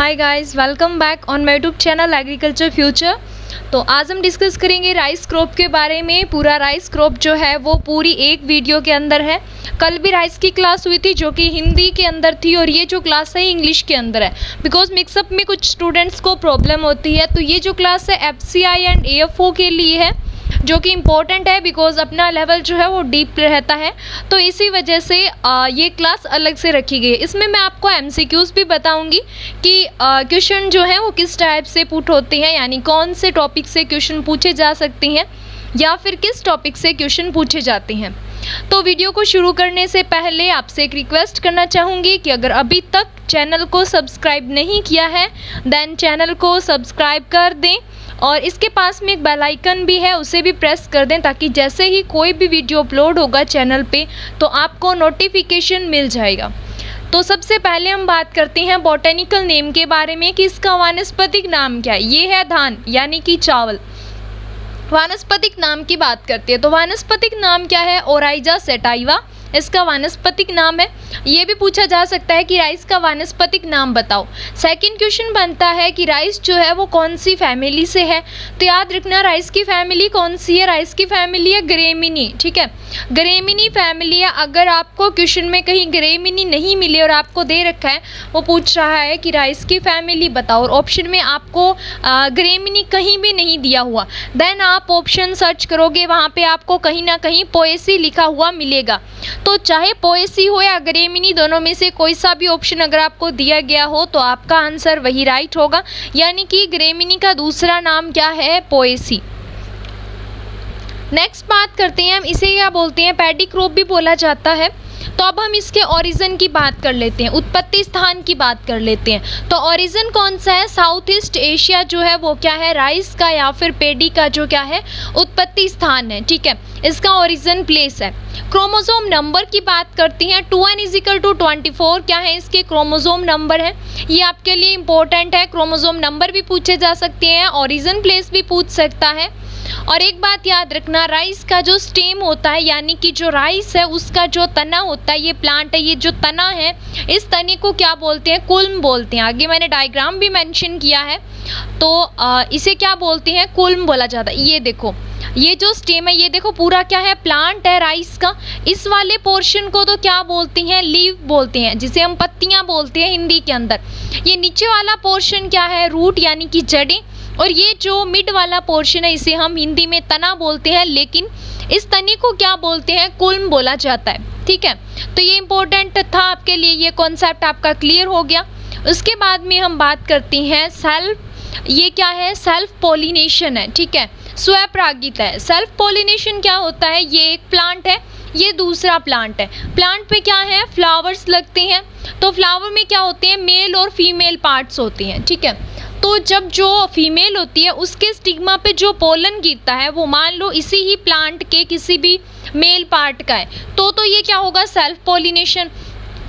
Hi guys, welcome back on my YouTube channel agriculture future. तो आज हम discuss करेंगे राइस क्रॉप के बारे में। पूरा राइस क्रॉप जो है वो पूरी एक वीडियो के अंदर है। कल भी राइस की क्लास हुई थी जो कि हिंदी के अंदर थी और ये जो क्लास है इंग्लिश के अंदर है, बिकॉज मिक्सअप में कुछ स्टूडेंट्स को प्रॉब्लम होती है। तो ये जो क्लास है FCI एंड AFO के लिए है, जो कि इम्पोर्टेंट है बिकॉज अपना लेवल जो है वो डीप रहता है। तो इसी वजह से ये क्लास अलग से रखी गई है। इसमें मैं आपको MCQs भी बताऊंगी कि क्वेश्चन जो है वो किस टाइप से पुट होते हैं, यानी कौन से टॉपिक से क्वेश्चन पूछे जा सकते हैं या फिर किस टॉपिक से क्वेश्चन पूछे जाते हैं। तो वीडियो को शुरू करने से पहले आपसे एक रिक्वेस्ट करना चाहूँगी कि अगर अभी तक चैनल को सब्सक्राइब नहीं किया है देन चैनल को सब्सक्राइब कर दें और इसके पास में एक बेल आइकन भी है, उसे भी प्रेस कर दें ताकि जैसे ही कोई भी वीडियो अपलोड होगा चैनल पे तो आपको नोटिफिकेशन मिल जाएगा। तो सबसे पहले हम बात करते हैं बॉटेनिकल नेम के बारे में कि इसका वानस्पतिक नाम क्या है। ये है धान यानी कि चावल। वानस्पतिक नाम की बात करते हैं तो वानस्पतिक नाम क्या है? ओराइजा सेटाइवा इसका वानस्पतिक नाम है। ये भी पूछा जा सकता है कि राइस का वानस्पतिक नाम बताओ। सेकंड क्वेश्चन बनता है कि राइस जो है वो कौन सी फैमिली से है। तो याद रखना राइस की फैमिली कौन सी है? राइस की फैमिली है ग्रेमिनी। ठीक है, ग्रेमिनी फैमिली है। अगर आपको क्वेश्चन में कहीं ग्रेमिनी नहीं मिले और आपको दे रखा है, वो पूछ रहा है कि राइस की फैमिली बताओ और ऑप्शन में आपको ग्रेमिनी कहीं भी नहीं दिया हुआ, देन आप ऑप्शन सर्च करोगे, वहाँ पे आपको कहीं ना कहीं पोएसी लिखा हुआ मिलेगा। तो चाहे पोएसी हो या ग्रेमिनी, दोनों में से कोई सा भी ऑप्शन अगर आपको दिया गया हो तो आपका आंसर वही राइट होगा, यानी कि ग्रेमिनी का दूसरा नाम क्या है? पोएसी। नेक्स्ट बात करते हैं हम, इसे क्या बोलते हैं? पैडी क्रॉप भी बोला जाता है। तो अब हम इसके ओरिजिन की बात कर लेते हैं, उत्पत्ति स्थान की बात कर लेते हैं। तो ओरिजिन कौन सा है? साउथ ईस्ट एशिया जो है वो क्या है? राइस का या फिर पेडी का जो क्या है? उत्पत्ति स्थान है। ठीक है, इसका ओरिजिन प्लेस है। क्रोमोसोम नंबर की बात करती हैं। 2n=24 क्या है? इसके क्रोमोसोम नंबर है। ये आपके लिए इंपॉर्टेंट है। क्रोमोसोम नंबर भी पूछे जा सकते हैं, ओरिजिन प्लेस भी पूछ सकता है। और एक बात याद रखना, राइस का जो स्टेम होता है यानी कि जो राइस है उसका जो तना होता है, ये प्लांट है, ये जो तना है इस तने को क्या बोलते हैं? कुल्म बोलते हैं। आगे मैंने डायग्राम भी मेंशन किया है। तो इसे क्या बोलते हैं? कुल्म बोला जाता है। ये देखो, ये जो स्टेम है, ये देखो पूरा क्या है? प्लांट है राइस का। इस वाले पोर्शन को तो क्या बोलते हैं? लीव बोलते हैं, जिसे हम पत्तियां बोलते हैं हिंदी के अंदर। ये नीचे वाला पोर्शन क्या है? रूट यानी कि जड़ें। और ये जो मिड वाला पोर्शन है इसे हम हिंदी में तना बोलते हैं, लेकिन इस तने को क्या बोलते हैं? कुल्म बोला जाता है। ठीक है, तो ये इंपॉर्टेंट था आपके लिए, ये कॉन्सेप्ट आपका क्लियर हो गया। उसके बाद में हम बात करते हैं सेल्फ। ये क्या है? सेल्फ पॉलिनेशन है। ठीक है, स्वपरागित है। सेल्फ पॉलिनेशन क्या होता है? ये एक प्लांट है, ये दूसरा प्लांट है। प्लांट पे क्या है? फ्लावर्स लगते हैं। तो फ्लावर में क्या होते हैं? मेल और फीमेल पार्ट्स होते हैं। ठीक है, तो जब जो फीमेल होती है उसके स्टिग्मा पे जो पोलन गिरता है वो मान लो इसी ही प्लांट के किसी भी मेल पार्ट का है, तो ये क्या होगा? Self pollination.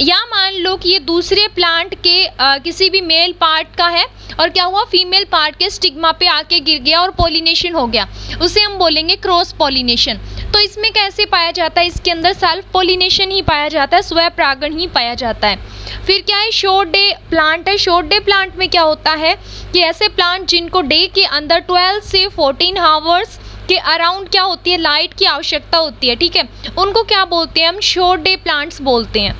या मान लो कि ये दूसरे प्लांट के किसी भी मेल पार्ट का है और क्या हुआ? फीमेल पार्ट के स्टिग्मा पे आके गिर गया और पॉलिनेशन हो गया, उसे हम बोलेंगे क्रॉस पॉलिनेशन। तो इसमें कैसे पाया जाता है? इसके अंदर सेल्फ पॉलिनेशन ही पाया जाता है, स्वपरागण ही पाया जाता है। फिर क्या है? शॉर्ट डे प्लांट है। शॉर्ट डे प्लांट में क्या होता है कि ऐसे प्लांट जिनको डे के अंदर 12 से 14 आवर्स के अराउंड क्या होती है? लाइट की आवश्यकता होती है। ठीक है, उनको क्या बोलते हैं? हम शॉर्ट डे प्लांट्स बोलते हैं।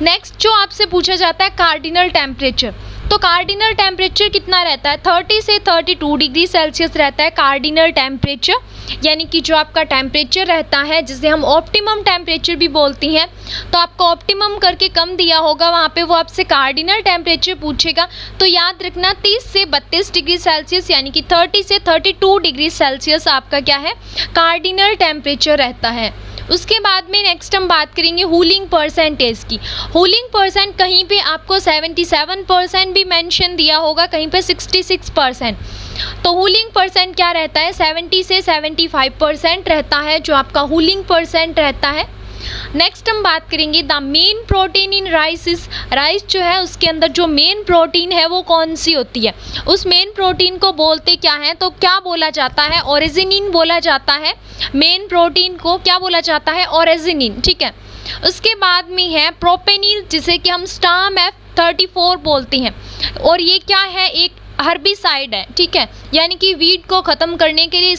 नेक्स्ट जो आपसे पूछा जाता है कार्डिनल टेम्परेचर। तो कार्डिनल टेम्परेचर कितना रहता है? 30 से 32 डिग्री सेल्सियस रहता है कार्डिनल टेम्परेचर, यानी कि जो आपका टेम्परेचर रहता है जिसे हम ऑप्टिमम टेम्परेचर भी बोलते हैं। तो आपको ऑप्टिमम करके कम दिया होगा, वहाँ पे वो आपसे कार्डिनल टेम्परेचर पूछेगा। तो याद रखना 30 से 32 डिग्री सेल्सियस यानी कि 30 से 32 डिग्री सेल्सियस आपका क्या है? कार्डिनल टेम्परेचर रहता है। उसके बाद में नेक्स्ट हम बात करेंगे हूलिंग परसेंटेज की। हूलिंग परसेंट कहीं पे आपको 77% भी मेंशन दिया होगा, कहीं पे 66%। तो हूलिंग परसेंट क्या रहता है? 70 से 75% रहता है जो आपका हूलिंग परसेंट रहता है। नेक्स्ट हम बात करेंगे the main protein in rice is. Rice जो है उसके अंदर जो मेन प्रोटीन है वो कौन सी होती है? उस मेन प्रोटीन को बोलते क्या है? तो क्या बोला जाता है? ओरिजिनिन बोला जाता है। मेन प्रोटीन को क्या बोला जाता है? ओरिजिनिन। ठीक है, उसके बाद में है प्रोपेनिल, जिसे कि हम स्टार्म 34 बोलते हैं। और ये क्या है, एक हर्बिसाइड है, ठीक है, यानी कि वीड को खत्म करने के लिए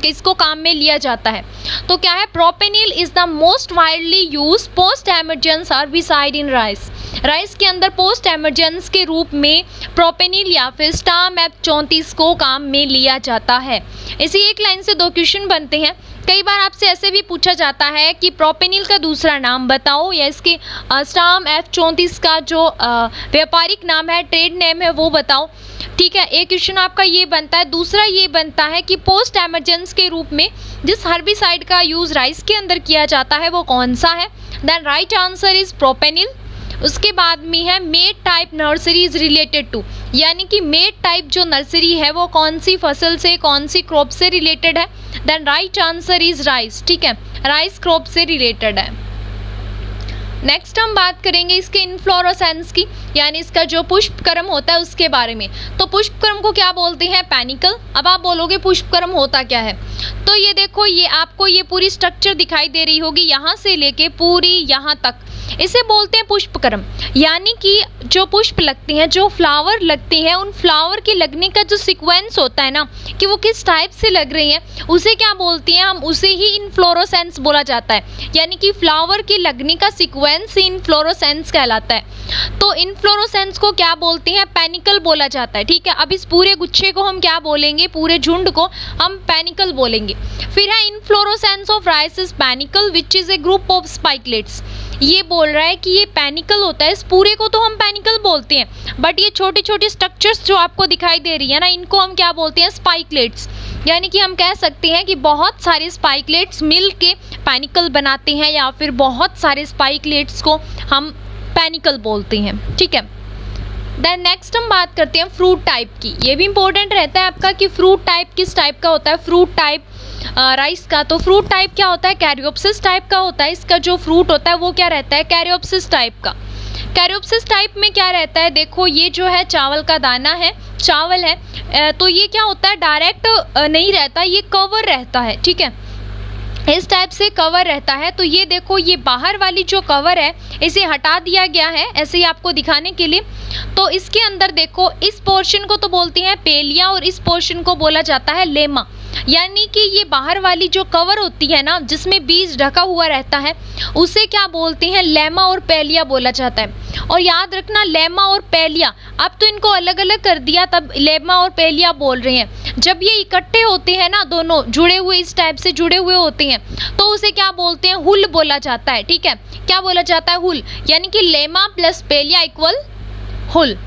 इसको काम में लिया जाता है। तो क्या है, propanil is the most widely use post emergence herbicide in rice. Rice के अंदर पोस्ट एमरजेंस के रूप में प्रोपेनिल या फिर स्टार्म F34 को काम में लिया जाता है। इसी एक लाइन से दो क्वेश्चन बनते हैं। कई बार आपसे ऐसे भी पूछा जाता है कि प्रोपेनिल का दूसरा नाम बताओ, या इसके स्टार्म F34 का जो व्यापारिक नाम है, ट्रेड नेम है, वो बताओ। ठीक है, एक क्वेश्चन आपका ये बनता है। दूसरा ये बनता है कि पोस्ट एमरजेंस के रूप में जिस हर्बिसाइड का यूज राइस के अंदर किया जाता है वो कौन सा है। Then right answer is propanil. उसके बाद में है mat type nursery is related to, यानी कि मेड टाइप जो नर्सरी है वो कौन सी फसल से, कौन सी क्रॉप से रिलेटेड है। Then right answer is rice, ठीक है, राइस क्रॉप से रिलेटेड है। नेक्स्ट हम बात करेंगे इसके इनफ्लोरेसेंस की, यानी इसका जो पुष्पक्रम होता है उसके बारे में। तो पुष्पक्रम को क्या बोलते हैं, पैनिकल। अब आप बोलोगे पुष्पक्रम होता क्या है, तो ये देखो, ये आपको ये पूरी स्ट्रक्चर दिखाई दे रही होगी, यहाँ से लेके पूरी यहाँ तक, इसे बोलते हैं पुष्पक्रम। यानी कि जो पुष्प लगते हैं, जो फ्लावर लगते हैं, उन फ्लावर के लगने का जो सीक्वेंस होता है ना, कि वो किस टाइप से लग रही हैं, उसे क्या बोलते हैं हम, उसे ही इनफ्लोरेसेंस बोला जाता है। यानी कि फ्लावर के लगने का सीक्वेंस ही इनफ्लोरेसेंस कहलाता है। तो इनफ्लोरेसेंस को क्या बोलते हैं, पैनिकल बोला जाता है। ठीक है, अब इस पूरे गुच्छे को हम क्या बोलेंगे, पूरे झुंड को हम पैनिकल बोलेंगे। फिर है inflorescence of rice is panicle which is a group of spikelets. ये बोल रहा है कि ये पैनिकल होता है, इस पूरे को तो हम पैनिकल बोलते हैं, बट ये छोटे छोटे स्ट्रक्चर्स जो आपको दिखाई दे रही है ना, इनको हम क्या बोलते हैं, स्पाइकलेट्स। यानी कि हम कह सकते हैं कि बहुत सारे स्पाइकलेट्स मिल के पैनिकल बनाते हैं, या फिर बहुत सारे स्पाइकलेट्स को हम पैनिकल बोलते हैं। ठीक है, देन नेक्स्ट हम बात करते हैं फ्रूट टाइप की। ये भी इंपॉर्टेंट रहता है आपका कि फ्रूट टाइप किस टाइप का होता है। फ्रूट टाइप राइस का, तो फ्रूट टाइप क्या होता है, कैरियोप्सिस टाइप का होता है। इसका जो फ्रूट होता है वो क्या रहता है, कैरियोप्सिस टाइप का। कैरियोप्सिस टाइप में क्या रहता है, देखो ये जो है चावल का दाना है, चावल है, तो ये क्या होता है, डायरेक्ट नहीं रहता, ये कवर रहता है। ठीक है, इस टाइप से कवर रहता है। तो ये देखो, ये बाहर वाली जो कवर है इसे हटा दिया गया है ऐसे ही आपको दिखाने के लिए। तो इसके अंदर देखो, इस पोर्शन को तो बोलते हैं पेलिया और इस पोर्शन को बोला जाता है लेमा। यानी कि ये बाहर वाली जो कवर होती है ना, जिसमें बीज ढका हुआ रहता है, उसे क्या बोलते हैं, लेमा और पेलिया बोला जाता है। और याद रखना, लेमा और पेलिया, अब तो इनको अलग अलग कर दिया, तब लेमा और पेलिया बोल रहे हैं। जब ये इकट्ठे होते हैं ना, दोनों जुड़े हुए, इस टाइप से जुड़े हुए होते हैं, तो उसे क्या बोलते हैं, हुल बोला जाता है। ठीक है, क्या बोला जाता है, हुल। यानी कि लेमा प्लस पेलिया इक्वल हुल।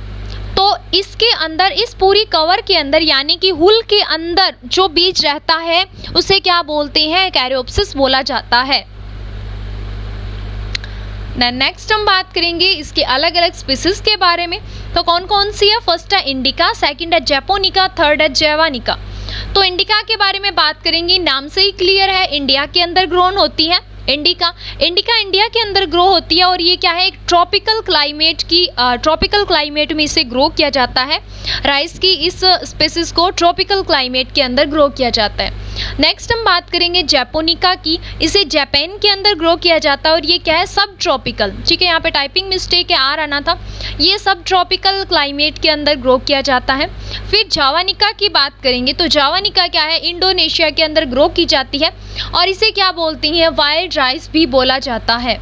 तो इसके अंदर, इस पूरी कवर के अंदर, यानी कि हुल के अंदर जो बीज रहता है उसे क्या बोलते हैं, कैरियोप्सिस बोला जाता है। नेक्स्ट हम बात करेंगे इसके अलग अलग स्पीसीज के बारे में। तो कौन कौन सी है, फर्स्ट है इंडिका, सेकंड है जैपोनिका, थर्ड है जैवानिका। तो इंडिका के बारे में बात करेंगे, नाम से ही क्लियर है, इंडिया के अंदर ग्रोन होती है। इंडिका इंडिया के अंदर ग्रो होती है, और ये क्या है, एक ट्रॉपिकल क्लाइमेट में इसे ग्रो किया जाता है। राइस की इस स्पीसीज को ट्रॉपिकल क्लाइमेट के अंदर ग्रो किया जाता है। नेक्स्ट हम बात करेंगे जैपोनिका की, इसे जापान के अंदर ग्रो किया जाता है, और ये क्या है, सब ट्रॉपिकल। ठीक है, यहाँ पे टाइपिंग मिस्टेक है, आर आना था, ये सब ट्रॉपिकल क्लाइमेट के अंदर ग्रो किया जाता है। फिर जावानिका की बात करेंगे, तो जावानिका क्या है, इंडोनेशिया के अंदर ग्रो की जाती है, और इसे क्या बोलती हैं, वाइल्ड राइस भी बोला जाता है।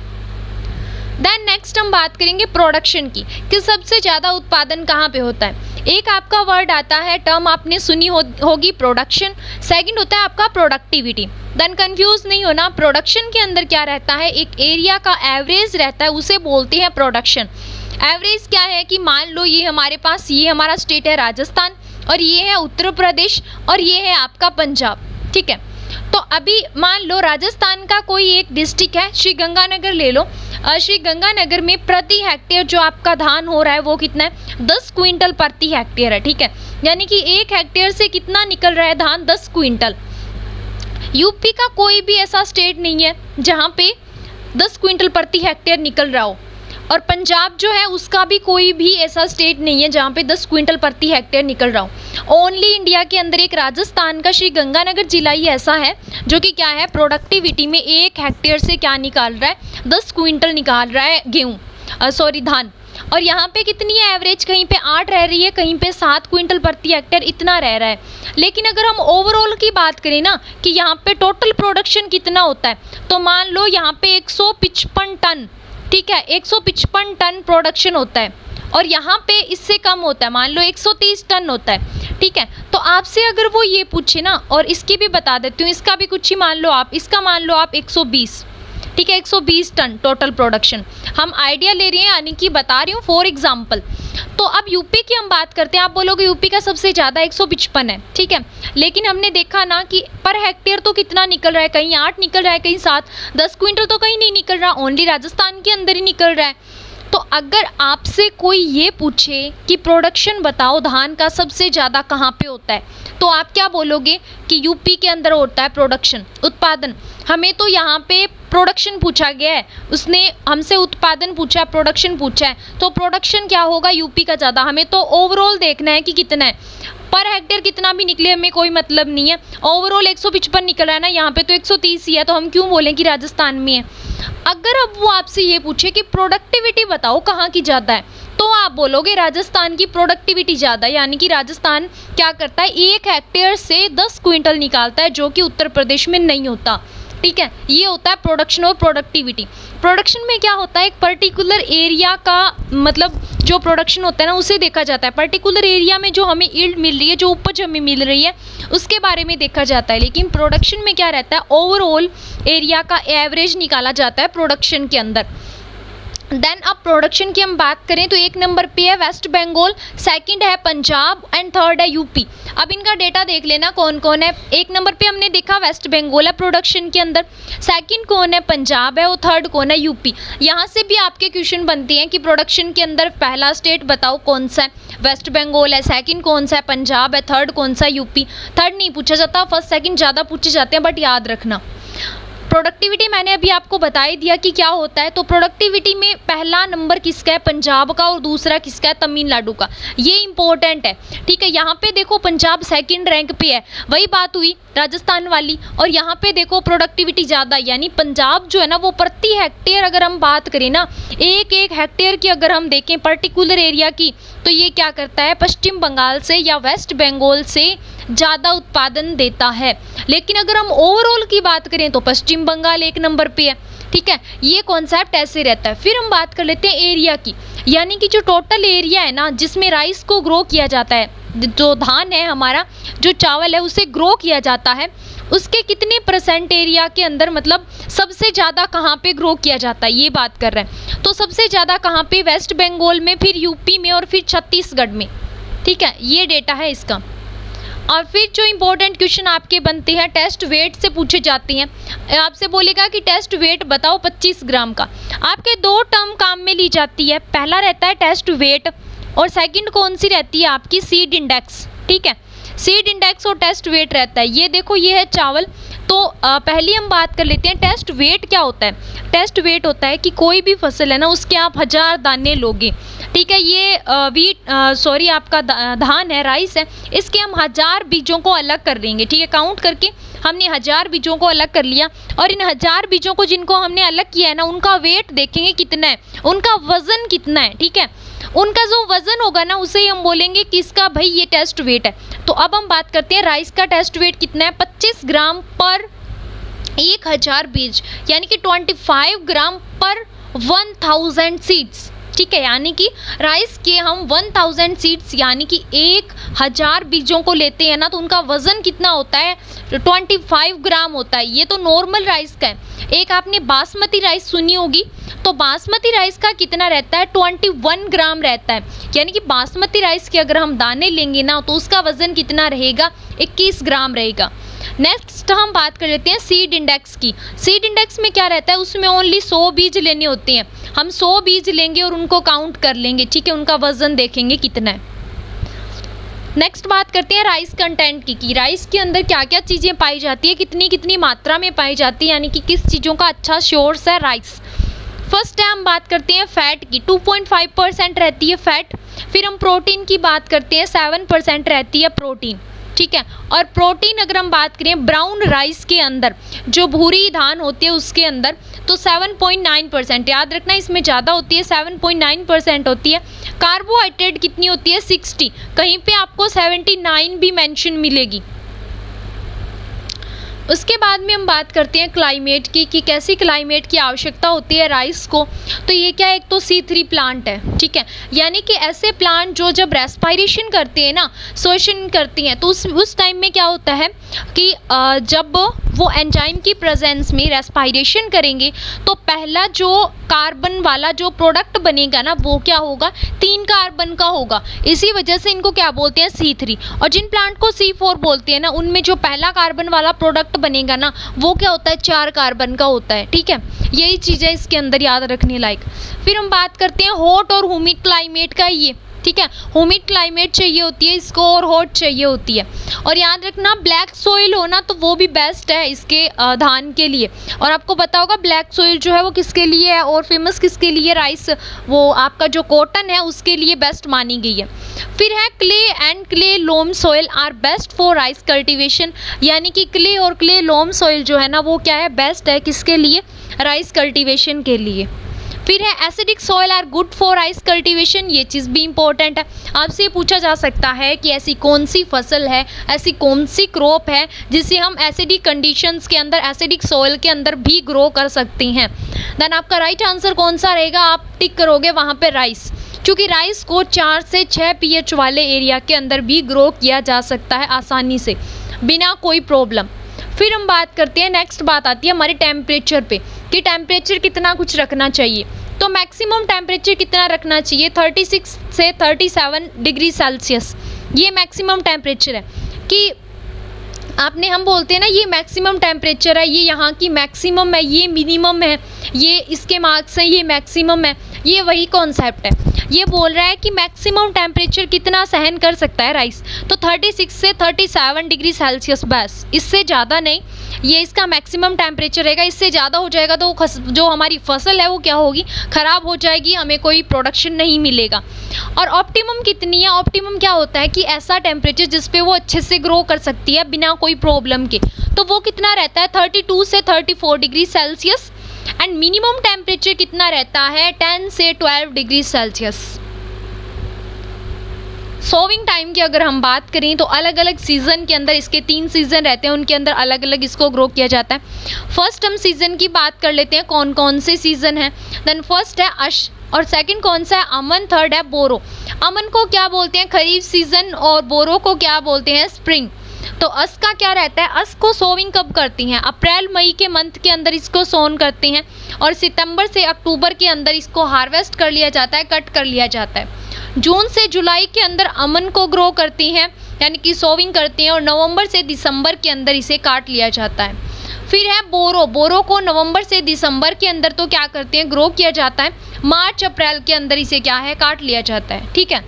देन नेक्स्ट हम बात करेंगे प्रोडक्शन की, कि सबसे ज़्यादा उत्पादन कहाँ पे होता है। एक आपका वर्ड आता है, टर्म आपने सुनी होगी, प्रोडक्शन। सेकंड होता है आपका प्रोडक्टिविटी। देन कंफ्यूज नहीं होना, प्रोडक्शन के अंदर क्या रहता है, एक एरिया का एवरेज रहता है, उसे बोलते हैं प्रोडक्शन। एवरेज क्या है कि मान लो ये हमारे पास, ये हमारा स्टेट है राजस्थान, और ये है उत्तर प्रदेश, और ये है आपका पंजाब। ठीक है, तो अभी मान लो राजस्थान का कोई एक डिस्ट्रिक्ट है, श्री गंगानगर ले लो। श्री गंगानगर में प्रति हेक्टेयर जो आपका धान हो रहा है वो कितना है, 10 क्विंटल प्रति हेक्टेयर है। ठीक है, यानी कि 1 हेक्टेयर से कितना निकल रहा है धान, 10 क्विंटल। यूपी का कोई भी ऐसा स्टेट नहीं है जहाँ पे 10 क्विंटल प्रति हेक्टेयर निकल रहा हो, और पंजाब जो है उसका भी कोई भी ऐसा स्टेट नहीं है जहाँ पे 10 क्विंटल प्रति हेक्टेयर निकल रहा हो। ओनली इंडिया के अंदर एक राजस्थान का श्री गंगानगर जिला ही ऐसा है जो कि क्या है, प्रोडक्टिविटी में 1 हेक्टेयर से क्या निकाल रहा है, 10 क्विंटल निकाल रहा है गेहूँ, धान। और यहाँ पे कितनी है एवरेज, कहीं पे 8 रह रही है, कहीं पे 7 क्विंटल प्रति हेक्टेयर इतना रह रहा है। लेकिन अगर हम ओवरऑल की बात करें ना कि यहाँ पे टोटल प्रोडक्शन कितना होता है, तो मान लो यहाँ पे 155 टन, ठीक है, 155 टन प्रोडक्शन होता है और यहाँ पे इससे कम होता है, मान लो 130 टन होता है, ठीक है। तो आपसे अगर वो ये पूछे ना, और इसकी भी बता देती हूँ, इसका भी कुछ ही मान लो आप, इसका मान लो आप 120, ठीक है, 120 टन टोटल प्रोडक्शन, हम आइडिया ले रहे हैं, यानी कि बता रही हूँ फॉर एग्जांपल। तो अब यूपी की हम बात करते हैं, आप बोलोगे यूपी का सबसे ज़्यादा 155 है, ठीक है, लेकिन हमने देखा ना कि पर हेक्टेयर तो कितना निकल रहा है, कहीं 8 निकल रहा है, कहीं 7, 10 क्विंटल तो कहीं नहीं निकल रहा, ओनली राजस्थान के अंदर ही निकल रहा है। तो अगर आपसे कोई ये पूछे कि प्रोडक्शन बताओ धान का सबसे ज़्यादा कहाँ पे होता है, तो आप क्या बोलोगे कि यूपी के अंदर होता है प्रोडक्शन, उत्पादन। हमें तो यहाँ पे प्रोडक्शन पूछा गया है, उसने हमसे उत्पादन पूछा है, प्रोडक्शन पूछा है, तो प्रोडक्शन क्या होगा यूपी का ज़्यादा। हमें तो ओवरऑल देखना है कि कितना है, पर हेक्टेयर कितना भी निकले हमें कोई मतलब नहीं है, ओवरऑल 155 निकल रहा है ना, यहाँ पे तो 130 ही है, तो हम क्यों बोलें कि राजस्थान में है। अगर अब वो आपसे ये पूछे कि प्रोडक्टिविटी बताओ कहाँ की ज़्यादा है, तो आप बोलोगे राजस्थान की प्रोडक्टिविटी ज़्यादा है, यानी कि राजस्थान क्या करता है, 1 हेक्टेयर से 10 क्विंटल निकालता है, जो कि उत्तर प्रदेश में नहीं होता, ठीक है। ये होता है प्रोडक्शन और प्रोडक्टिविटी। प्रोडक्शन में क्या होता है, एक पर्टिकुलर एरिया का मतलब जो प्रोडक्शन होता है ना, उसे देखा जाता है, पर्टिकुलर एरिया में जो हमें यील्ड मिल रही है, जो उपज हमें मिल रही है, उसके बारे में देखा जाता है। लेकिन प्रोडक्शन में क्या रहता है, ओवरऑल एरिया का एवरेज निकाला जाता है प्रोडक्शन के अंदर। देन अब प्रोडक्शन की हम बात करें तो 1 नंबर पे है वेस्ट बंगाल, सेकंड है पंजाब एंड थर्ड है यूपी। अब इनका डेटा देख लेना कौन कौन है। 1 नंबर पे हमने देखा वेस्ट बंगाल है प्रोडक्शन के अंदर, सेकंड कौन है, पंजाब है, और थर्ड कौन है, यूपी। यहाँ से भी आपके क्वेश्चन बनते हैं कि प्रोडक्शन के अंदर पहला स्टेट बताओ कौन सा है, वेस्ट बंगाल है, सेकंड कौन सा है, पंजाब है, थर्ड कौन सा है, यूपी। थर्ड नहीं पूछा जाता, फर्स्ट सेकंड ज़्यादा पूछे जाते हैं, बट याद रखना। प्रोडक्टिविटी मैंने अभी आपको बता ही दिया कि क्या होता है। तो प्रोडक्टिविटी में पहला नंबर किसका है, पंजाब का, और दूसरा किसका है, तमिलनाडु का। ये इंपॉर्टेंट है, ठीक है। यहाँ पे देखो पंजाब सेकंड रैंक पे है, वही बात हुई राजस्थान वाली। और यहाँ पे देखो प्रोडक्टिविटी ज़्यादा, यानी पंजाब जो है ना वो प्रति हेक्टेयर अगर हम बात करें ना, एक हेक्टेयर की अगर हम देखें पर्टिकुलर एरिया की, तो ये क्या करता है, पश्चिम बंगाल से या वेस्ट बंगाल से ज़्यादा उत्पादन देता है। लेकिन अगर हम ओवरऑल की बात करें तो पश्चिम बंगाल 1 नंबर पे है, ठीक है। ये कॉन्सेप्ट ऐसे रहता है। फिर हम बात कर लेते हैं एरिया की, यानी कि जो टोटल एरिया है ना जिसमें राइस को ग्रो किया जाता है, जो धान है हमारा, जो चावल है उसे ग्रो किया जाता है, उसके कितने % एरिया के अंदर, मतलब सबसे ज़्यादा कहाँ पे ग्रो किया जाता है, ये बात कर रहे हैं। तो सबसे ज़्यादा कहाँ पे, वेस्ट बंगाल में, फिर यूपी में, और फिर छत्तीसगढ़ में, ठीक है। ये डेटा है इसका। और फिर जो इंपॉर्टेंट क्वेश्चन आपके बनते हैं टेस्ट वेट से पूछे जाते हैं। आपसे बोलेगा कि टेस्ट वेट बताओ 25 ग्राम का। आपके 2 टर्म काम में ली जाती है, पहला रहता है टेस्ट वेट, और सेकंड कौन सी रहती है आपकी, सीड इंडेक्स, ठीक है। सीड इंडेक्स और टेस्ट वेट रहता है। ये देखो ये है चावल। तो पहले हम बात कर लेते हैं टेस्ट वेट क्या होता है। टेस्ट वेट होता है कि कोई भी फसल है ना उसके आप 1000 दाने लोगे, ठीक है। ये आपका धान है, राइस है, इसके हम 1000 बीजों को अलग कर देंगे, ठीक है। काउंट करके हमने 1000 बीजों को अलग कर लिया, और इन 1000 बीजों को जिनको हमने अलग किया है ना, उनका वेट देखेंगे कितना है, उनका वजन कितना है, ठीक है। उनका जो वजन होगा ना उसे ही हम बोलेंगे कि इसका भाई ये टेस्ट वेट है। तो अब हम बात करते हैं राइस का टेस्ट वेट कितना है, 25 ग्राम पर 1000 बीज, यानी कि 25 ग्राम पर 1000 सीड्स, ठीक है। यानी कि राइस के हम 1000 सीड्स यानी कि 1000 बीजों को लेते हैं ना, तो उनका वजन कितना होता है, 25 ग्राम होता है। ये तो नॉर्मल राइस का है। एक आपने बासमती राइस सुनी होगी, तो बासमती राइस का कितना रहता है, 21 ग्राम रहता है। यानी कि बासमती राइस के अगर हम दाने लेंगे ना तो उसका वजन कितना रहेगा, 21 ग्राम रहेगा। नेक्स्ट हम बात कर लेते हैं सीड इंडेक्स की। सीड इंडेक्स में क्या रहता है, उसमें ओनली 100 बीज लेने होते हैं। हम 100 बीज लेंगे और उनको काउंट कर लेंगे, ठीक है, उनका वजन देखेंगे कितना है। नेक्स्ट बात करते हैं राइस कंटेंट की राइस के अंदर क्या क्या चीज़ें पाई जाती है, कितनी कितनी मात्रा में पाई जाती है, यानी कि किस चीज़ों का अच्छा सोर्स है राइस। फर्स्ट है हम बात करते हैं फैट की, 2.5% रहती है फैट। फिर हम प्रोटीन की बात करते हैं, 7% रहती है प्रोटीन, ठीक है। और प्रोटीन अगर हम बात करें ब्राउन राइस के अंदर, जो भूरी धान होती है उसके अंदर, तो 7.9%, याद रखना इसमें ज़्यादा होती है, 7.9% होती है। कार्बोहाइड्रेट कितनी होती है? 60, कहीं पे आपको 79 भी मेंशन मिलेगी। उसके बाद में हम बात करते हैं क्लाइमेट की, कि कैसी क्लाइमेट की आवश्यकता होती है राइस को। तो ये क्या है, एक तो C3 प्लांट है, ठीक है, यानी कि ऐसे प्लांट जो जब रेस्पायरेशन करते हैं ना, श्वसन करती हैं, तो उस टाइम में क्या होता है कि जब वो एंजाइम की प्रेजेंस में रेस्पायरेशन करेंगे तो पहला जो कार्बन वाला जो प्रोडक्ट बनेगा ना, वो क्या होगा? 3 कार्बन का होगा। इसी वजह से इनको क्या बोलते हैं? C3। और जिन प्लांट को C4 बोलते हैं ना, उनमें जो पहला कार्बन वाला प्रोडक्ट बनेगा ना, वो क्या होता है? 4 कार्बन का होता है, ठीक है। यही चीज़ें इसके अंदर याद रखने लायक। फिर हम बात करते हैं हॉट और ह्यूमिड क्लाइमेट का, ये ठीक है, ह्यूमिड क्लाइमेट चाहिए होती है इसको और हॉट चाहिए होती है। और याद रखना ब्लैक सोइल होना तो वो भी बेस्ट है इसके धान के लिए। और आपको पता होगा ब्लैक सोइल जो है वो किसके लिए है और फेमस किसके लिए? राइस, वो आपका जो कॉटन है उसके लिए बेस्ट मानी गई है। फिर है clay and clay loam soil are best for rice cultivation, यानी कि क्ले और क्ले लोम सोइल जो है ना, वो क्या है? बेस्ट है किसके लिए? राइस कल्टीवेशन के लिए। फिर है acidic soil are good for rice cultivation, ये चीज़ भी इंपॉर्टेंट है। आपसे पूछा जा सकता है कि ऐसी कौन सी फसल है, ऐसी कौन सी क्रॉप है जिसे हम एसिडिक कंडीशंस के अंदर, एसिडिक सॉइल के अंदर भी ग्रो कर सकते हैं। देन आपका राइट आंसर कौन सा रहेगा? आप टिक करोगे वहाँ पे राइस, क्योंकि राइस को 4 से 6 pH वाले एरिया के अंदर भी ग्रो किया जा सकता है आसानी से, बिना कोई प्रॉब्लम। फिर हम बात करते हैं, नेक्स्ट बात आती है हमारे टेम्परेचर पे, कि टेम्परेचर कितना कुछ रखना चाहिए। तो मैक्सिमम टेम्परेचर कितना रखना चाहिए? 36 से 37 डिग्री सेल्सियस, ये मैक्सिमम टेम्परेचर है। कि आपने, हम बोलते हैं ना ये मैक्सिमम टेम्परेचर है, ये यहाँ की मैक्सिमम है, ये मिनिमम है, ये इसके मार्क्स हैं, ये मैक्सिमम है, ये वही कॉन्सेप्ट है। ये बोल रहा है कि मैक्सिमम टेम्परेचर कितना सहन कर सकता है राइस, तो 36 से 37 डिग्री सेल्सियस बस, इससे ज़्यादा नहीं, ये इसका मैक्सिमम टेम्परेचर रहेगा। इससे ज़्यादा हो जाएगा तो जो हमारी फसल है वो क्या होगी? ख़राब हो जाएगी, हमें कोई प्रोडक्शन नहीं मिलेगा। और ऑप्टिमम कितनी है? ऑप्टिमम क्या होता है कि ऐसा टेम्परेचर जिस पे वो अच्छे से ग्रो कर सकती है बिना कोई प्रॉब्लम के, तो वो कितना रहता है? 32 से 34 degree Celsius. And minimum temperature कितना रहता है? 10 से 12 डिग्री सेल्सियस। सोविंग टाइम की अगर हम बात करें तो अलग अलग सीज़न के अंदर, इसके 3 सीज़न रहते हैं, उनके अंदर अलग अलग इसको ग्रो किया जाता है। फर्स्ट हम सीज़न की बात कर लेते हैं, कौन कौन से सीज़न हैं। देन फर्स्ट है अश, और सेकंड कौन सा है? अमन। थर्ड है बोरो। अमन को क्या बोलते हैं? खरीफ सीज़न, और बोरो को क्या बोलते हैं? स्प्रिंग। तो अस का क्या रहता है? अस को सोविंग कब करती हैं? अप्रैल मई के मंथ के अंदर इसको सोन करते हैं, और सितंबर से अक्टूबर के अंदर इसको हार्वेस्ट कर लिया जाता है, कट कर लिया जाता है। जून से जुलाई के अंदर अमन को ग्रो करती हैं, यानी कि सोविंग करती हैं, और नवंबर से दिसंबर के अंदर इसे काट लिया जाता है। फिर है बोरो। बोरो को नवंबर से दिसंबर के अंदर तो क्या करते हैं? ग्रो किया जाता है। मार्च अप्रैल के अंदर इसे क्या है? काट लिया जाता है, ठीक है।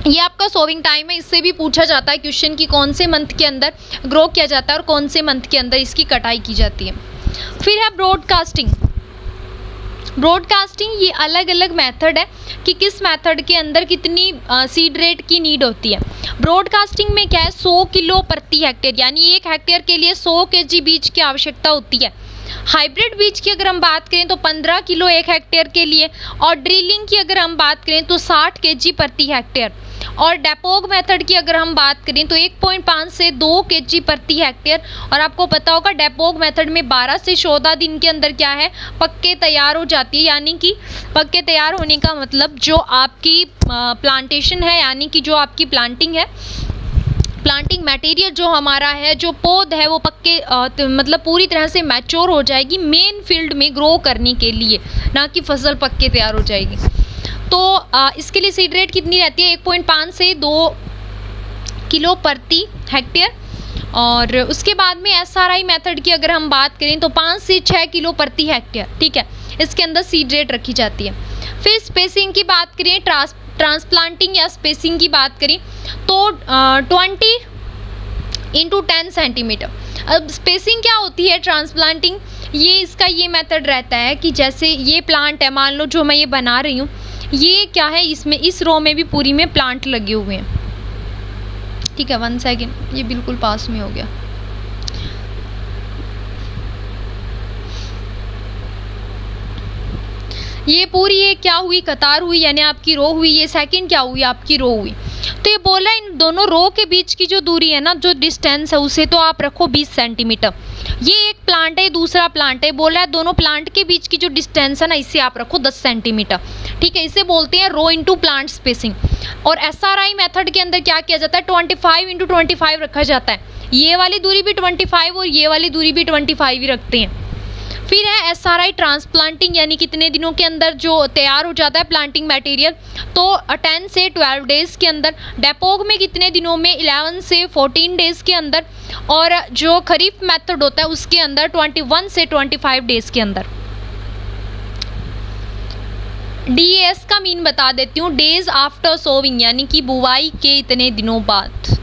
ये आपका सोविंग टाइम है। इससे भी पूछा जाता है क्वेश्चन कि कौन से मंथ के अंदर ग्रो किया जाता है और कौन से मंथ के अंदर इसकी कटाई की जाती है। फिर है ब्रॉडकास्टिंग। ब्रॉडकास्टिंग ये अलग अलग मेथड है कि किस मेथड के अंदर कितनी सीड रेट की नीड होती है। ब्रॉडकास्टिंग में क्या है? 100 किलो प्रति हेक्टेयर, यानी 1 हेक्टेयर के लिए 100 kg बीज की आवश्यकता होती है। हाइब्रिड बीज की अगर हम बात करें तो 15 किलो 1 हेक्टेयर के लिए, और ड्रिलिंग की अगर हम बात करें तो 60 kg प्रति हेक्टेयर। और डेपोग मेथड की अगर हम बात करें तो 1.5 से 2 kg प्रति हेक्टेयर। और आपको पता होगा डेपोग मेथड में 12 से 14 दिन के अंदर क्या है? पक्के तैयार हो जाती है, यानी कि पक्के तैयार होने का मतलब जो आपकी प्लांटेशन है, यानी कि जो आपकी प्लांटिंग है, प्लांटिंग मटेरियल जो हमारा है, जो पौध है, वो पक्के मतलब पूरी तरह से मैच्योर हो जाएगी मेन फील्ड में ग्रो करने के लिए, ना कि फसल पक्के तैयार हो जाएगी। तो इसके लिए सीड रेट कितनी रहती है? 1.5 से 2 किलो प्रति हेक्टेयर। और उसके बाद में SRI मेथड की अगर हम बात करें तो 5 से 6 किलो प्रति हेक्टेयर, ठीक है, इसके अंदर सीड रेट रखी जाती है। फिर स्पेसिंग की बात करें, ट्रांसप्लांटिंग या स्पेसिंग की बात करें तो 20 × 10 सेंटीमीटर। अब स्पेसिंग क्या होती है? ट्रांसप्लांटिंग, ये इसका ये मेथड रहता है कि जैसे ये प्लांट है, मान लो जो मैं ये बना रही हूँ, ये क्या है, इसमें इस रो में भी पूरी में प्लांट लगे हुए हैं, ठीक है 1 सेकेंड, ये बिल्कुल पास में हो गया। ये पूरी एक क्या हुई, कतार हुई यानी आपकी रो हुई, ये सेकंड क्या हुई, आपकी रो हुई। तो ये बोला इन दोनों रो के बीच की जो दूरी है ना, जो डिस्टेंस है, उसे तो आप रखो 20 सेंटीमीटर। ये एक प्लांट है, दूसरा प्लांट है, बोला है दोनों प्लांट के बीच की जो डिस्टेंस है ना, इसे आप रखो 10 सेंटीमीटर। ठीक है, इसे बोलते हैं रो इंटू प्लांट स्पेसिंग। और SRI मेथड के अंदर क्या किया जाता है, 25 इंटू 25 रखा जाता है। ये वाली दूरी भी 25 और ये वाली दूरी भी 25 ही रखते हैं। फिर है SRI ट्रांसप्लांटिंग, यानी कितने दिनों के अंदर जो तैयार हो जाता है प्लांटिंग मटेरियल, तो 10 से 12 डेज के अंदर। डेपोग में कितने दिनों में, 11 से 14 डेज के अंदर। और जो खरीफ मेथड होता है उसके अंदर 21 से 25 डेज के अंदर। DAS का मीन बता देती हूँ, डेज आफ्टर सोविंग, यानी कि बुवाई के इतने दिनों बाद।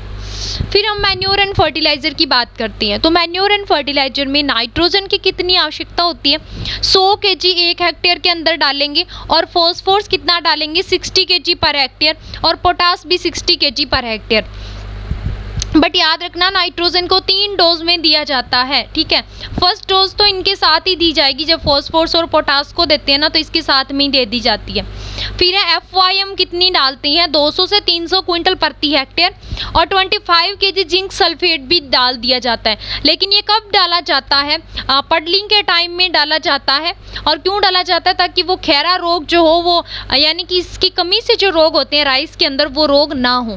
फिर हम मैन्योर एंड फर्टिलाइजर की बात करते हैं। तो मैन्योर एंड फर्टिलाइजर में नाइट्रोजन की कितनी आवश्यकता होती है, 100 kg 1 हेक्टेयर के अंदर डालेंगे। और फॉस्फोरस कितना डालेंगे, 60 kg पर हेक्टेयर। और पोटास भी 60 kg पर हेक्टेयर। बट याद रखना नाइट्रोजन को 3 डोज में दिया जाता है। ठीक है, फर्स्ट डोज तो इनके साथ ही दी जाएगी, जब फॉस्फोरस और पोटास को देते हैं ना, तो इसके साथ में ही दे दी जाती है। फिर है FYM कितनी डालती हैं, 200 से 300 क्विंटल प्रति हेक्टेयर। और 25 kg जिंक सल्फेट भी डाल दिया जाता है। लेकिन ये कब डाला जाता है, पडलिंग के टाइम में डाला जाता है। और क्यों डाला जाता है, ताकि वो खैरा रोग जो हो, वो यानी कि इसकी कमी से जो रोग होते हैं राइस के अंदर, वो रोग ना हो।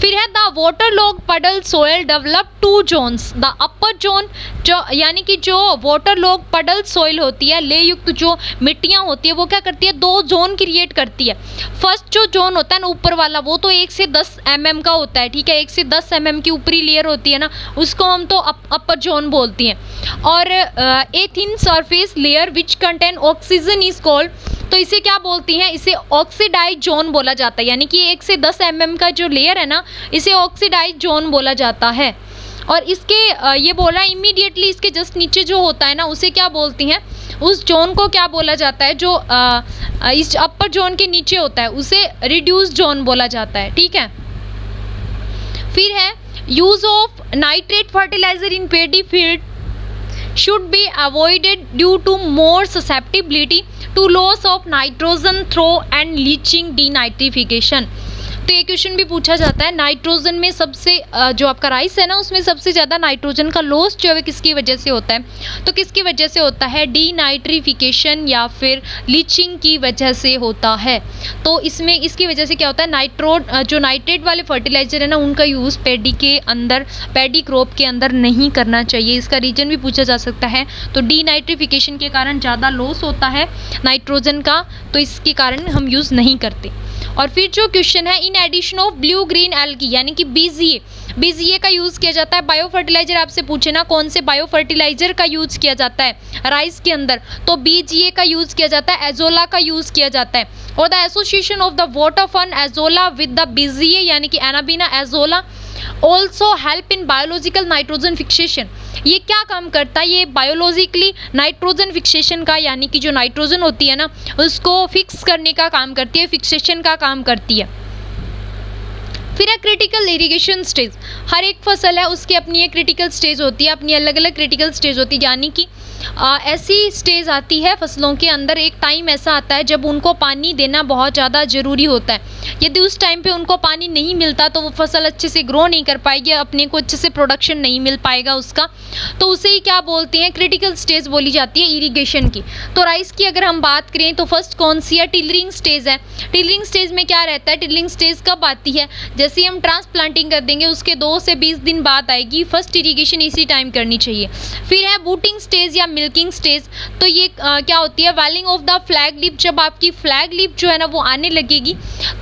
फिर है the water log puddle soil develop 2 zones. The upper zone जो यानी कि जो वाटर लॉग पडल सोइल होती है, ले युक्त जो मिट्टियाँ होती है, वो क्या करती है, 2 जोन क्रिएट करती है। फर्स्ट जो जोन होता है ना ऊपर वाला, वो तो 1 से 10 mm का होता है। ठीक है, 1 से 10 mm की ऊपरी लेयर होती है ना, उसको हम तो अपर जोन बोलती हैं। और a thin surface layer which contain oxygen is called, तो इसे क्या बोलती हैं, इसे ऑक्सीडाइज जोन बोला जाता है। यानी कि 1 से 10 mm का जो लेयर है ना, इसे ऑक्सीडाइज जोन बोला जाता है। और इसके ये बोला इमीडिएटली इसके जस्ट नीचे जो होता है ना, उसे क्या बोलती हैं, उस जोन को क्या बोला जाता है, जो इस अपर जोन के नीचे होता है, उसे रिड्यूस जोन बोला जाता है। ठीक है, फिर है use of nitrate fertiliser in paddy field should be avoided due to more susceptibility to loss of nitrogen through and leaching denitrification। तो ये क्वेश्चन भी पूछा जाता है, नाइट्रोजन में सबसे जो आपका राइस है ना, उसमें सबसे ज़्यादा नाइट्रोजन का लॉस जो है किसकी वजह से होता है, तो किसकी वजह से होता है, डीनाइट्रिफिकेशन या फिर लीचिंग की वजह से होता है। तो इसमें इसकी वजह से क्या होता है, जो नाइट्रेट वाले फर्टिलाइजर है ना, उनका यूज़ पैडी के अंदर, पैडी क्रॉप के अंदर नहीं करना चाहिए। इसका रीजन भी पूछा जा सकता है। तो डीनाइट्रिफिकेशन के कारण ज़्यादा लॉस होता है नाइट्रोजन का, तो इसके कारण हम यूज़ नहीं करते। और फिर जो क्वेश्चन है, in addition of blue green algae यानी कि BGA का यूज़ किया जाता है। बायो फर्टिलाइजर आपसे पूछे ना, कौन से बायो फर्टिलाइजर का यूज़ किया जाता है राइस के अंदर, तो BGA का यूज़ किया जाता है, एजोला का यूज़ किया जाता है। और the association of the water fern azolla with the BGA यानी कि anabaena azolla also help in biological nitrogen fixation. ये क्या काम करता है, ये बायोलॉजिकली नाइट्रोजन फिक्सेशन का, यानी कि जो नाइट्रोजन होती है ना, उसको फिक्स करने का काम करती है, फिक्सेशन का काम करती है। फिर है क्रिटिकल इरिगेशन स्टेज। हर एक फसल है उसकी अपनी एक क्रिटिकल स्टेज होती है, अपनी अलग अलग क्रिटिकल स्टेज होती है। यानी कि ऐसी स्टेज आती है फसलों के अंदर, एक टाइम ऐसा आता है जब उनको पानी देना बहुत ज़्यादा ज़रूरी होता है। यदि उस टाइम पे उनको पानी नहीं मिलता तो वो फसल अच्छे से ग्रो नहीं कर पाएगी, अपने को अच्छे से प्रोडक्शन नहीं मिल पाएगा उसका, तो उसे ही क्या बोलते हैं, क्रिटिकल स्टेज बोली जाती है इरिगेशन की। तो राइस की अगर हम बात करें तो फर्स्ट कौन सी है, टिलरिंग स्टेज है। टिलरिंग स्टेज में क्या रहता है, टिलरिंग स्टेज कब आती है, जैसे हम ट्रांसप्लांटिंग कर देंगे उसके 2 से 20 दिन बाद आएगी। फर्स्ट इरिगेशन इसी टाइम करनी चाहिए। फिर है बूटिंग स्टेज या मिल्किंग स्टेज। तो ये क्या होती है, वेलिंग ऑफ द फ्लैग लीफ। जब आपकी फ्लैग लीफ जो है ना वो आने लगेगी,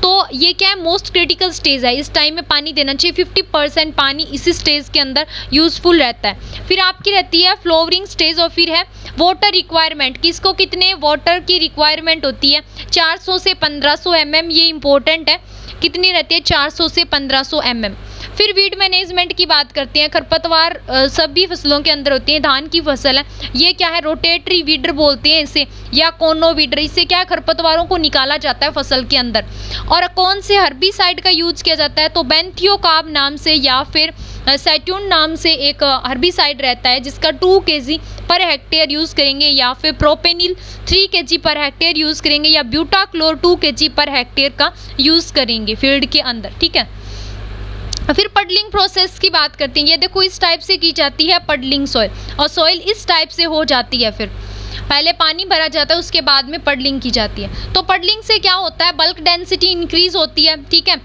तो ये क्या है, मोस्ट क्रिटिकल स्टेज है। इस टाइम में पानी देना चाहिए, 50% पानी इसी स्टेज के अंदर यूजफुल रहता है। फिर आपकी रहती है फ्लोवरिंग स्टेज। और फिर है वाटर रिक्वायरमेंट, किसको कितने वाटर की रिक्वायरमेंट होती है, 400 से 1500 mm, ये इंपॉर्टेंट है, कितनी रहती है, 400 से 1500 mm। फिर वीड मैनेजमेंट की बात करते हैं। खरपतवार सभी फसलों के अंदर होती है। धान की फसल है, ये क्या है, रोटेटरी वीडर बोलते हैं इसे, या कोनो वीडर। इससे क्या है, खरपतवारों को निकाला जाता है फसल के अंदर। और कौन से हर्बिसाइड का यूज किया जाता है, तो बेंथियोकार्ब नाम से या फिर सैट्यून नाम से एक हर्बिसाइड रहता है जिसका 2 kg पर हेक्टेयर यूज करेंगे, या फिर प्रोपेनिल 3 kg पर हेक्टेयर यूज करेंगे, या ब्यूटाक्लोर 2 kg पर हेक्टेयर का यूज करेंगे फील्ड के अंदर। ठीक है, फिर पडलिंग प्रोसेस की बात करते हैं। ये देखो इस टाइप से की जाती है पडलिंग सॉइल, और सॉइल इस टाइप से हो जाती है। फिर पहले पानी भरा जाता है, उसके बाद में पडलिंग की जाती है। तो पडलिंग से क्या होता है, बल्क डेंसिटी इंक्रीज होती है। ठीक है,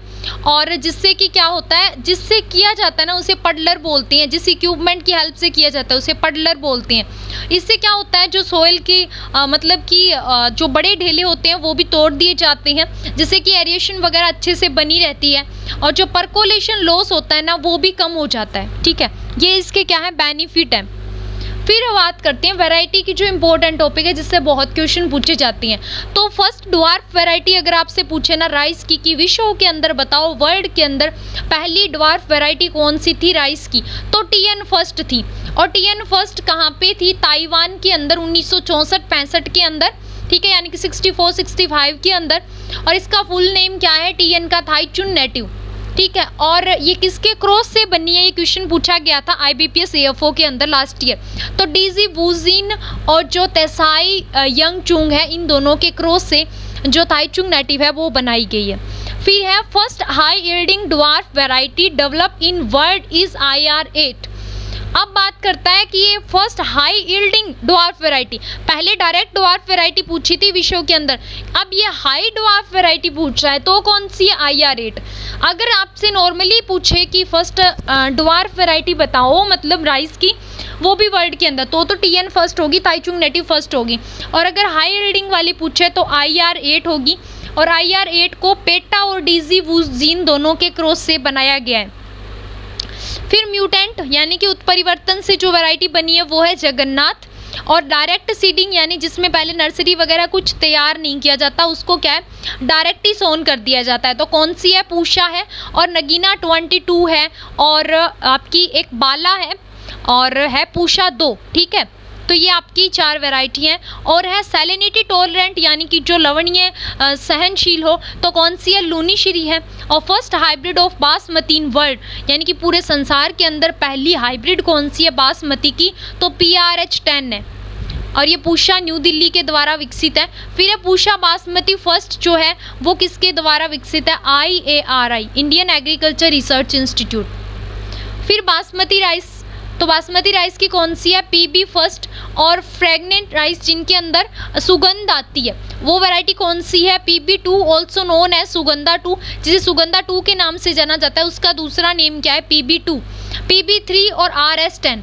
और जिससे कि क्या होता है, जिससे किया जाता है ना उसे पडलर बोलते हैं। जिस इक्विपमेंट की हेल्प से किया जाता है उसे पडलर बोलते हैं। इससे क्या होता है, जो सॉइल की मतलब कि जो बड़े ढेले होते हैं वो भी तोड़ दिए जाते हैं, जिससे कि एरिएशन वगैरह अच्छे से बनी रहती है, और जो परकोलेशन लॉस होता है ना वो भी कम हो जाता है। ठीक है, ये इसके क्या है, बेनिफिट है। फिर बात करते हैं वैरायटी की, जो इंपॉर्टेंट टॉपिक है जिससे बहुत क्वेश्चन पूछे जाते हैं। तो फर्स्ट ड्वार्फ वैरायटी अगर आपसे पूछे ना राइस की कि विश्व के अंदर बताओ, वर्ल्ड के अंदर पहली ड्वार्फ वैरायटी कौन सी थी राइस की, तो टीएन फर्स्ट थी। और टीएन फर्स्ट कहाँ पे थी, ताइवान के अंदर 1964-65 के अंदर। ठीक है, यानी कि 64-65 के अंदर। और इसका फुल नेम क्या है, टीएन का थाईचुन नेटिव। ठीक है, और ये किसके क्रॉस से बनी है, ये क्वेश्चन पूछा गया था IBPS AFO के अंदर लास्ट ईयर। तो डीजी वुजिन और जो तेसाई यंगचुंग है, इन दोनों के क्रॉस से जो थाईचुंग नेटिव है वो बनाई गई है। फिर है first high yielding dwarf variety develop in world is IR8। अब बात करता है कि ये first high yielding dwarf variety, पहले डायरेक्ट ड्वार्फ वैरायटी पूछी थी विश्व के अंदर, अब ये हाई ड्वार्फ वैरायटी पूछ रहा है, तो कौन सी है, IR8। अगर आपसे नॉर्मली पूछे कि फर्स्ट ड्वार्फ वैरायटी बताओ मतलब राइस की, वो भी वर्ल्ड के अंदर, तो टीएन फर्स्ट होगी, ताईचुंग नेटिव फर्स्ट होगी। और अगर हाई यील्डिंग वाली पूछे तो IR8 होगी। और IR8 को पेटा और डीजी वुजिन दोनों के क्रॉस से बनाया गया है। फिर म्यूटेंट यानी कि उत्परिवर्तन से जो वैरायटी बनी है वो है जगन्नाथ। और डायरेक्ट सीडिंग यानी जिसमें पहले नर्सरी वगैरह कुछ तैयार नहीं किया जाता, उसको क्या है डायरेक्ट ही सोन कर दिया जाता है। तो कौन सी है, पूषा है, और नगीना 22 है, और आपकी एक बाला है, और है पूषा 2। ठीक है, तो ये आपकी 4 वैरायटी हैं। और है सैलिनिटी टॉलरेंट यानी कि जो लवणीय सहनशील हो, तो कौन सी है, लूनीश्री है। और first hybrid of basmati in world यानी कि पूरे संसार के अंदर पहली हाइब्रिड कौन सी है बासमती की, तो PRH10 है। और ये पूषा न्यू दिल्ली के द्वारा विकसित है। फिर है पूषा बासमती फर्स्ट जो है वो किसके द्वारा विकसित है, IARI Indian agriculture research institute. फिर बासमती राइस, तो बासमती राइस की कौन सी है, PB फर्स्ट। और फ्रेगनेंट राइस जिनके अंदर सुगंध आती है वो वैरायटी कौन सी है, PB2 ऑल्सो नोन है सुगंधा 2, जिसे सुगंधा 2 के नाम से जाना जाता है, उसका दूसरा नेम क्या है, PB2, PB3 और RS10।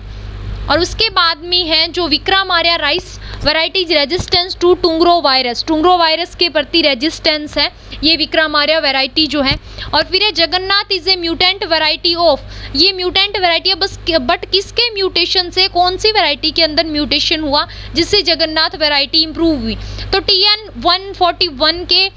और उसके बाद में है जो Vikramarya rice varieties resistance to tungro virus के प्रति रेजिस्टेंस है ये विक्रमार्या वैरायटी जो है। और फिर है Jagannath is a mutant variety of, ये म्यूटेंट वैरायटी है बस, बट किसके म्यूटेशन से, कौन सी वैरायटी के अंदर म्यूटेशन हुआ जिससे जगन्नाथ वैरायटी इंप्रूव हुई, तो TN141 के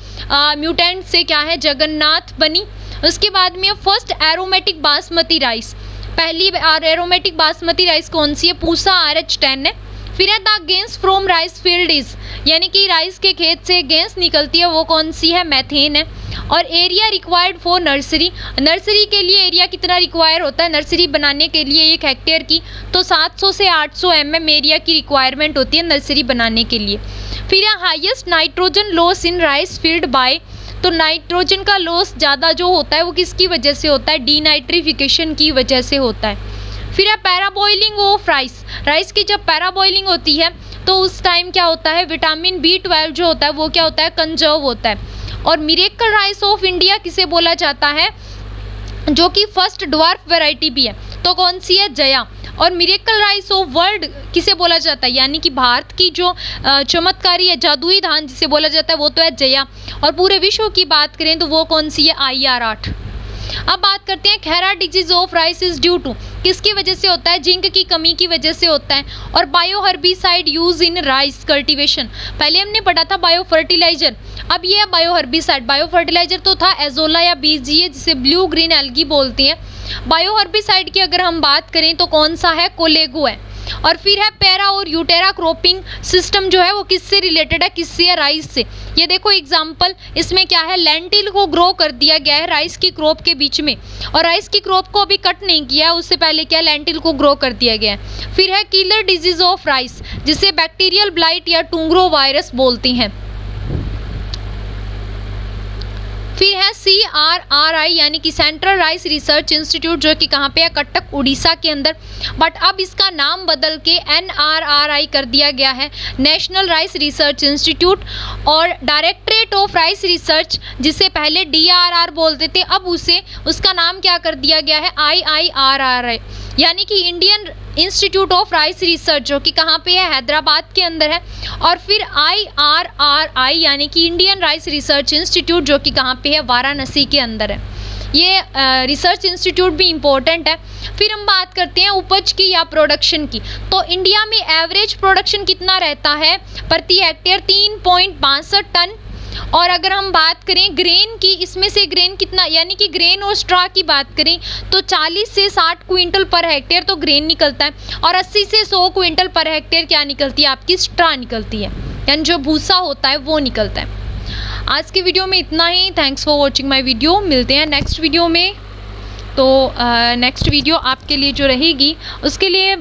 म्यूटेंट से क्या है जगन्नाथ बनी। उसके बाद में फर्स्ट एरोमेटिक बासमती राइस, पहली एरोमेटिक बासमती राइस कौन सी है, पूसा RH10 है। फिर है the gas from rice field is, यानी कि राइस के खेत से गैस निकलती है वो कौन सी है, मैथेन है। और area required for nursery, nursery के लिए एरिया कितना रिक्वायर होता है नर्सरी बनाने के लिए 1 हेक्टेयर की, तो 700 से 800 mm एरिया की रिक्वायरमेंट होती है नर्सरी बनाने के लिए। फिर है highest nitrogen loss in rice field by, तो नाइट्रोजन का लॉस ज़्यादा जो होता है वो किसकी वजह से होता है, डीनाइट्रिफिकेशन की वजह से होता है। फिर है पैराबॉइलिंग ऑफ राइस, राइस की जब पैराबॉइलिंग होती है तो उस टाइम क्या होता है, विटामिन B12 जो होता है वो क्या होता है, कंजर्व होता है। और मिरेकल राइस ऑफ इंडिया किसे बोला जाता है, जो कि फर्स्ट ड्वार्फ वैरायटी भी है, तो कौन सी है, जया। और मिरेकल राइस ऑफ वर्ल्ड किसे बोला जाता है, यानी कि भारत की जो चमत्कारी है जादुई धान जिसे बोला जाता है वो तो है जया। और पूरे विश्व की बात करें तो वो कौन सी है, IR8। अब बात करते हैं khaira disease of rice is due to, किसकी वजह से होता है? जिंक की कमी की वजह से होता है। और bio herbicide use in rice cultivation, पहले हमने पढ़ा था बायो फर्टिलाइजर, अब ये है बायो हर्बिसाइड। बायो फर्टिलाइजर तो था एजोला या बीजीए जिसे ब्लू ग्रीन एल्गी बोलती हैं। बायो हर्बिसाइड की अगर हम बात करें तो कौन सा है? कोलेगो है। और फिर है पैरा और यूटेरा क्रॉपिंग सिस्टम जो है वो किससे रिलेटेड है? किससे है? राइस से। ये देखो एग्जांपल, इसमें क्या है? लेंटिल को ग्रो कर दिया गया है राइस की क्रॉप के बीच में, और राइस की क्रॉप को अभी कट नहीं किया है, उससे पहले क्या लेंटिल को ग्रो कर दिया गया है। फिर है किलर डिजीज ऑफ राइस जिसे बैक्टीरियल ब्लाइट या टुंग्रो वायरस बोलती हैं। फिर है CRRI यानी कि सेंट्रल राइस रिसर्च इंस्टीट्यूट, जो कि कहाँ पे है? कटक उड़ीसा के अंदर, बट अब इसका नाम बदल के NRRI कर दिया गया है, नेशनल राइस रिसर्च इंस्टीट्यूट। और डायरेक्टरेट ऑफ राइस रिसर्च जिसे पहले DRR बोलते थे, अब उसका नाम क्या कर दिया गया है? IIRRI यानी कि Indian institute of rice research, जो कि कहाँ पे है? हैदराबाद के अंदर है। और फिर IRRI यानी कि इंडियन राइस रिसर्च इंस्टीट्यूट, जो कि कहाँ पे है? वाराणसी के अंदर है। ये रिसर्च इंस्टीट्यूट भी इम्पोर्टेंट है। फिर हम बात करते हैं उपज की या प्रोडक्शन की, तो इंडिया में एवरेज प्रोडक्शन कितना रहता है प्रति हेक्टेयर? 3.62 टन। और अगर हम बात करें ग्रेन की, इसमें से ग्रेन कितना, यानी कि ग्रेन और स्ट्रॉ की बात करें तो 40 से 60 क्विंटल पर हेक्टेयर तो ग्रेन निकलता है, और 80 से 100 क्विंटल पर हेक्टेयर क्या निकलती है? आपकी स्ट्रॉ निकलती है, यानी जो भूसा होता है वो निकलता है। आज की वीडियो में इतना ही। Thanks for watching my video. मिलते हैं नेक्स्ट वीडियो में। तो नेक्स्ट वीडियो आपके लिए जो रहेगी उसके लिए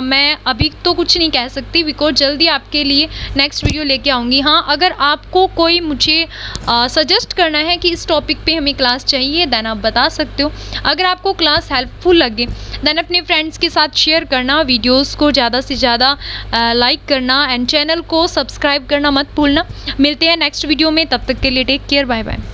मैं अभी तो कुछ नहीं कह सकती, बिकॉज जल्दी आपके लिए नेक्स्ट वीडियो लेके आऊँगी। हाँ, अगर आपको कोई मुझे सजेस्ट करना है कि इस टॉपिक पे हमें क्लास चाहिए, देन आप बता सकते हो। अगर आपको क्लास हेल्पफुल लगे देन अपने फ्रेंड्स के साथ शेयर करना, वीडियोज़ को ज़्यादा से ज़्यादा लाइक करना, एंड चैनल को सब्सक्राइब करना मत भूलना। मिलते हैं नेक्स्ट वीडियो में, तब तक के लिए टेक केयर, बाय बाय।